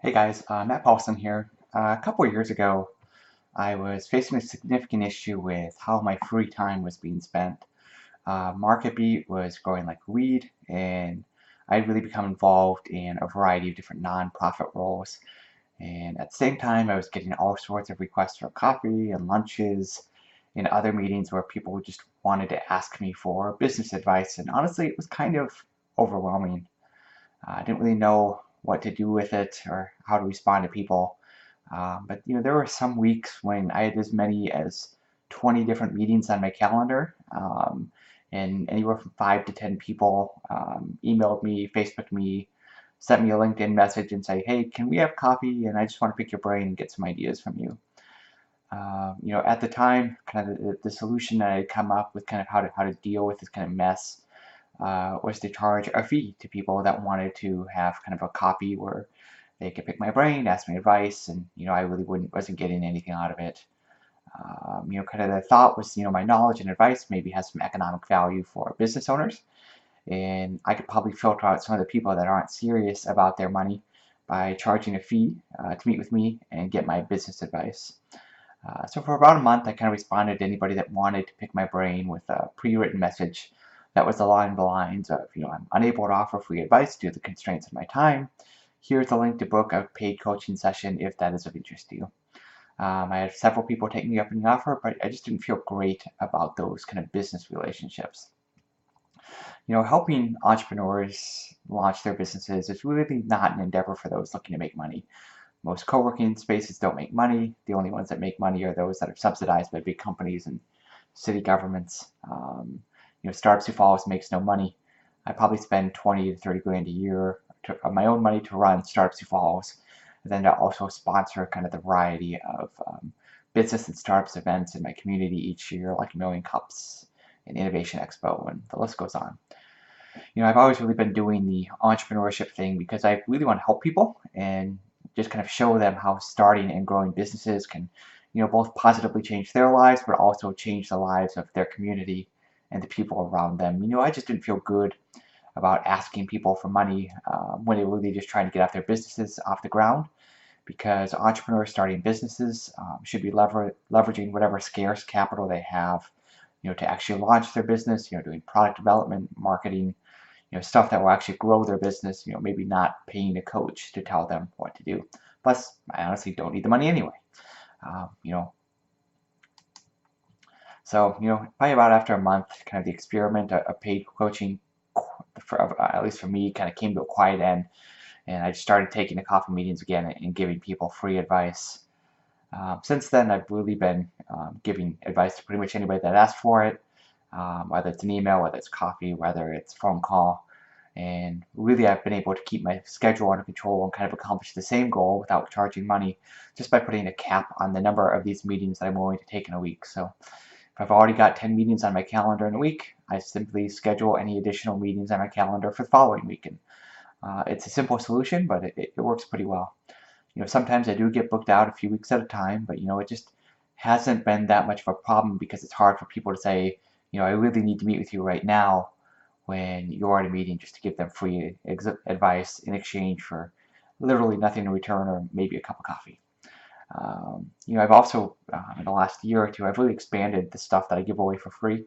Hey guys, Matt Paulson here. A couple of years ago, I was facing a significant issue with how my free time was being spent. MarketBeat was growing like weed, and I'd really become involved in a variety of different nonprofit roles. And at the same time, I was getting all sorts of requests for coffee and lunches and other meetings where people just wanted to ask me for business advice. And honestly, it was kind of overwhelming. I didn't really know what to do with it or how to respond to people. But there were some weeks when I had as many as 20 different meetings on my calendar, and anywhere from 5 to 10 people emailed me, Facebooked me, sent me a LinkedIn message and say, "Hey, can we have coffee? And I just want to pick your brain and get some ideas from you." At the time, kind of the solution that I had come up with, kind of how to deal with this kind of mess was to charge a fee to people that wanted to have kind of a copy where they could pick my brain, ask me advice, and I really wasn't getting anything out of it. Kind of the thought was, my knowledge and advice maybe has some economic value for business owners, and I could probably filter out some of the people that aren't serious about their money by charging a fee to meet with me and get my business advice. So for about a month, I kind of responded to anybody that wanted to pick my brain with a pre-written message that was along the lines of, I'm unable to offer free advice due to the constraints of my time. Here's a link to book a paid coaching session if that is of interest to you. I had several people take me up on the offer, but I just didn't feel great about those kind of business relationships. Helping entrepreneurs launch their businesses is really not an endeavor for those looking to make money. Most co-working spaces don't make money. The only ones that make money are those that are subsidized by big companies and city governments. Startups Who Follows makes no money. I probably spend 20 to 30 grand a year of my own money to run Startups Who Follows, and then to also sponsor kind of the variety of business and startups events in my community each year, like Million Cups and Innovation Expo, and the list goes on. I've always really been doing the entrepreneurship thing because I really want to help people and just kind of show them how starting and growing businesses can, both positively change their lives, but also change the lives of their community and the people around them. I just didn't feel good about asking people for money when they were really just trying to get off their businesses off the ground, because entrepreneurs starting businesses should be leveraging whatever scarce capital they have, to actually launch their business, doing product development, marketing, stuff that will actually grow their business, maybe not paying a coach to tell them what to do. Plus, I honestly don't need the money anyway. Um, you know, probably about after a month, kind of the experiment of paid coaching, at least for me, kind of came to a quiet end, and I started taking the coffee meetings again and giving people free advice. Since then, I've really been giving advice to pretty much anybody that asked for it, whether it's an email, whether it's coffee, whether it's a phone call. And really, I've been able to keep my schedule under control and kind of accomplish the same goal without charging money, just by putting a cap on the number of these meetings that I'm willing to take in a week. So if I've already got 10 meetings on my calendar in a week, I simply schedule any additional meetings on my calendar for the following week. And it's a simple solution, but it works pretty well. Sometimes I do get booked out a few weeks at a time, but it just hasn't been that much of a problem because it's hard for people to say, I really need to meet with you right now when you're at a meeting, just to give them free advice in exchange for literally nothing in return, or maybe a cup of coffee. I've also, in the last year or two, I've really expanded the stuff that I give away for free.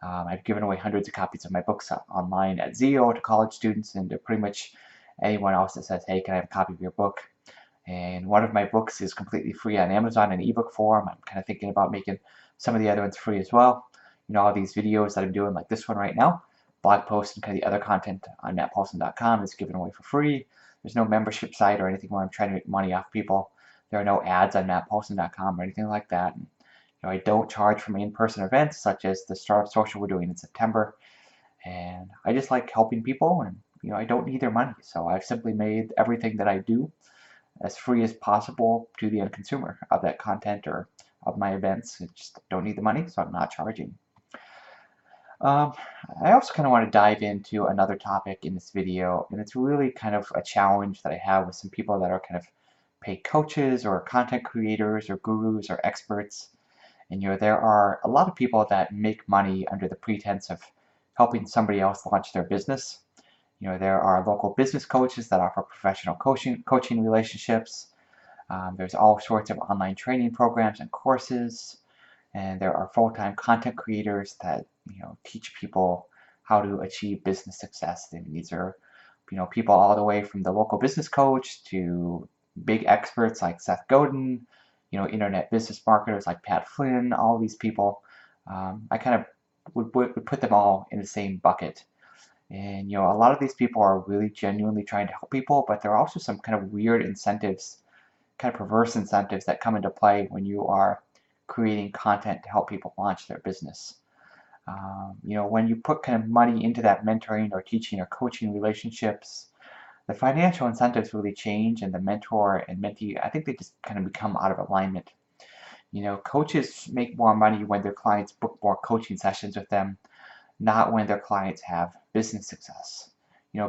I've given away hundreds of copies of my books online at Zeo to college students and to pretty much anyone else that says, "Hey, can I have a copy of your book?" And one of my books is completely free on Amazon in ebook form. I'm kind of thinking about making some of the other ones free as well. All these videos that I'm doing, like this one right now, blog posts and kind of the other content on mattpaulson.com is given away for free. There's no membership site or anything where I'm trying to make money off people. There are no ads on mattpaulson.com or anything like that. And, I don't charge for my in-person events, such as the Startup Social we're doing in September. And I just like helping people, and I don't need their money. So I've simply made everything that I do as free as possible to the end consumer of that content or of my events. I just don't need the money, so I'm not charging. Um, I also kind of want to dive into another topic in this video, and it's really kind of a challenge that I have with some people that are kind of paid coaches or content creators or gurus or experts. And there are a lot of people that make money under the pretense of helping somebody else launch their business. There are local business coaches that offer professional coaching relationships. There's all sorts of online training programs and courses, and there are full-time content creators that teach people how to achieve business success. And these are people all the way from the local business coach to big experts like Seth Godin, internet business marketers like Pat Flynn. All these people, I kind of would put them all in the same bucket. And a lot of these people are really genuinely trying to help people, but there are also some kind of weird incentives, kind of perverse incentives that come into play when you are creating content to help people launch their business. When you put kind of money into that mentoring or teaching or coaching relationships, the financial incentives really change, and the mentor and mentee, I think they just kind of become out of alignment. Coaches make more money when their clients book more coaching sessions with them, not when their clients have business success.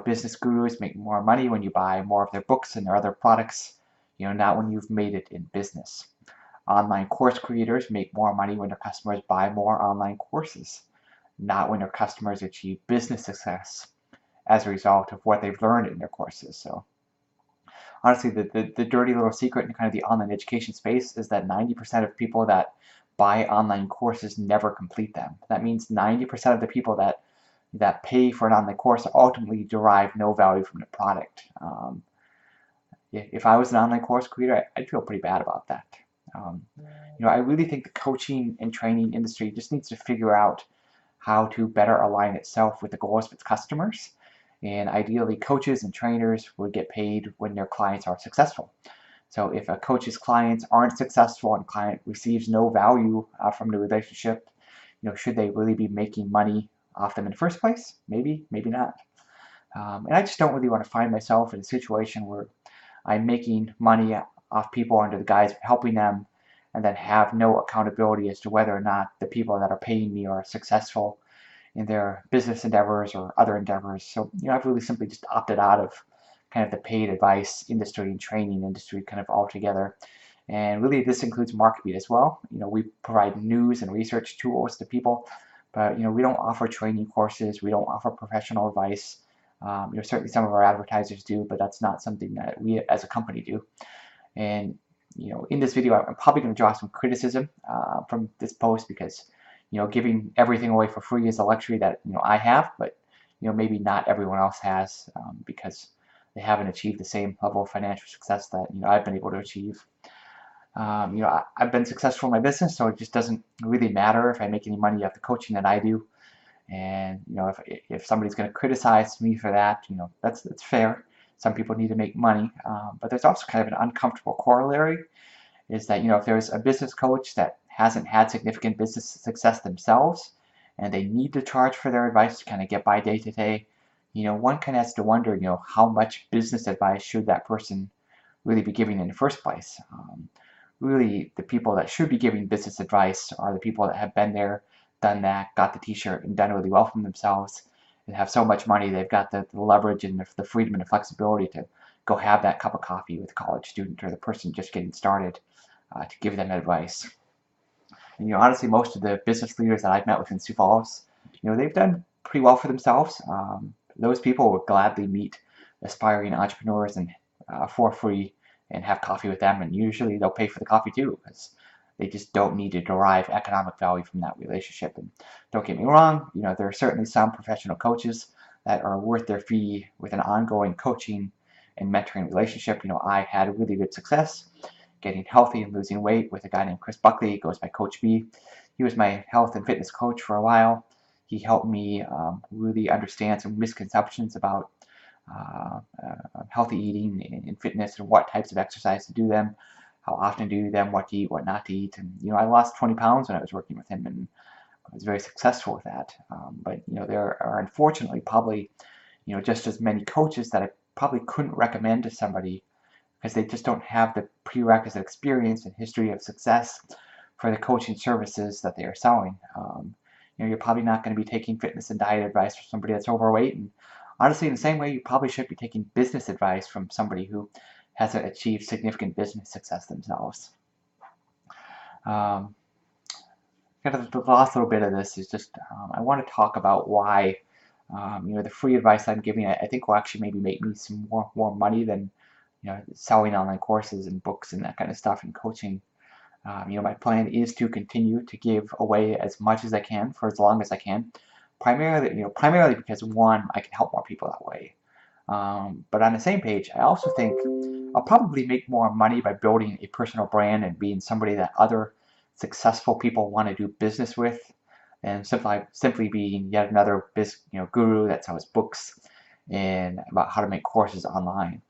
Business gurus make more money when you buy more of their books and their other products, not when you've made it in business. Online course creators make more money when their customers buy more online courses, not when their customers achieve business success as a result of what they've learned in their courses. So honestly, the dirty little secret in kind of the online education space is that 90% of people that buy online courses never complete them. That means 90% of the people that pay for an online course ultimately derive no value from the product. If I was an online course creator, I'd feel pretty bad about that. I really think the coaching and training industry just needs to figure out how to better align itself with the goals of its customers. And ideally, coaches and trainers would get paid when their clients are successful. So if a coach's clients aren't successful and client receives no value from the relationship, should they really be making money off them in the first place? Maybe, maybe not. And I just don't really want to find myself in a situation where I'm making money off people under the guise of helping them and then have no accountability as to whether or not the people that are paying me are successful in their business endeavors or other endeavors. So, I've really simply just opted out of kind of the paid advice industry and training industry kind of altogether. And really, this includes MarketBeat as well. We provide news and research tools to people, but we don't offer training courses. We don't offer professional advice. Certainly some of our advertisers do, but that's not something that we as a company do. And in this video, I'm probably going to draw some criticism from this post because giving everything away for free is a luxury that I have, but maybe not everyone else has because they haven't achieved the same level of financial success that I've been able to achieve. I've been successful in my business, so it just doesn't really matter if I make any money off the coaching that I do. And if somebody's going to criticize me for that, that's fair. Some people need to make money, but there's also kind of an uncomfortable corollary, is that if there's a business coach that hasn't had significant business success themselves, and they need to charge for their advice to kind of get by day to day, one kind of has to wonder, how much business advice should that person really be giving in the first place? Really, the people that should be giving business advice are the people that have been there, done that, got the t-shirt, and done really well for themselves, and have so much money, they've got the leverage and the freedom and the flexibility to go have that cup of coffee with a college student or the person just getting started to give them advice. And honestly, most of the business leaders that I've met with in Sioux Falls, they've done pretty well for themselves. Those people would gladly meet aspiring entrepreneurs and for free and have coffee with them, and usually they'll pay for the coffee too because they just don't need to derive economic value from that relationship. And don't get me wrong, there are certainly some professional coaches that are worth their fee with an ongoing coaching and mentoring relationship. I had really good success getting healthy and losing weight with a guy named Chris Buckley. He goes by Coach B. He was my health and fitness coach for a while. He helped me really understand some misconceptions about healthy eating and fitness and what types of exercise to do them, how often to do them, what to eat, what not to eat. And I lost 20 pounds when I was working with him, and I was very successful with that. But there are unfortunately probably just as many coaches that I probably couldn't recommend to somebody because they just don't have the prerequisite experience and history of success for the coaching services that they are selling. You're probably not going to be taking fitness and diet advice from somebody that's overweight, and honestly, in the same way, you probably should be taking business advice from somebody who hasn't achieved significant business success themselves. Kind of the last little bit of this is just I want to talk about why The free advice I'm giving, I think will actually maybe make me some more money than, selling online courses and books and that kind of stuff and coaching. My plan is to continue to give away as much as I can for as long as I can. Primarily because one, I can help more people that way. But on the same page, I also think I'll probably make more money by building a personal brand and being somebody that other successful people want to do business with, and simply being yet another guru that sells books and about how to make courses online.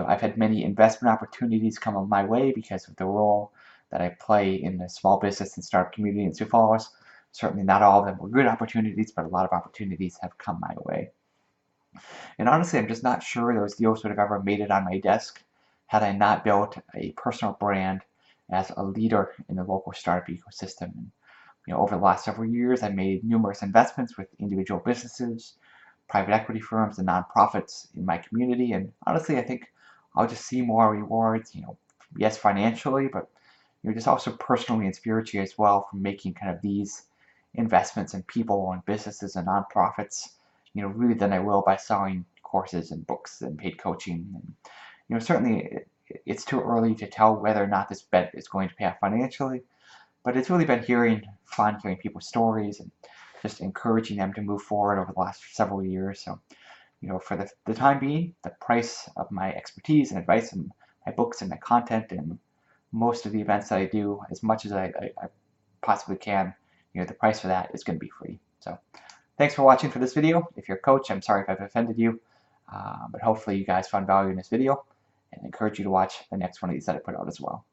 I've had many investment opportunities come on my way because of the role that I play in the small business and startup community in Sioux Falls. Certainly not all of them were good opportunities, but a lot of opportunities have come my way. And honestly, I'm just not sure those deals would have ever made it on my desk had I not built a personal brand as a leader in the local startup ecosystem. And, over the last several years, I made numerous investments with individual businesses, private equity firms, and nonprofits in my community. And honestly, I think I'll just see more rewards, yes, financially, but just also personally and spiritually as well from making kind of these investments in people and businesses and nonprofits, really than I will by selling courses and books and paid coaching. And, certainly it's too early to tell whether or not this bet is going to pay off financially, but it's really been fun hearing people's stories and just encouraging them to move forward over the last several years. So, for the time being, the price of my expertise and advice and my books and my content and most of the events that I do, as much as I possibly can, the price for that is going to be free. So thanks for watching for this video. If you're a coach, I'm sorry if I've offended you, but hopefully you guys found value in this video and encourage you to watch the next one of these that I put out as well.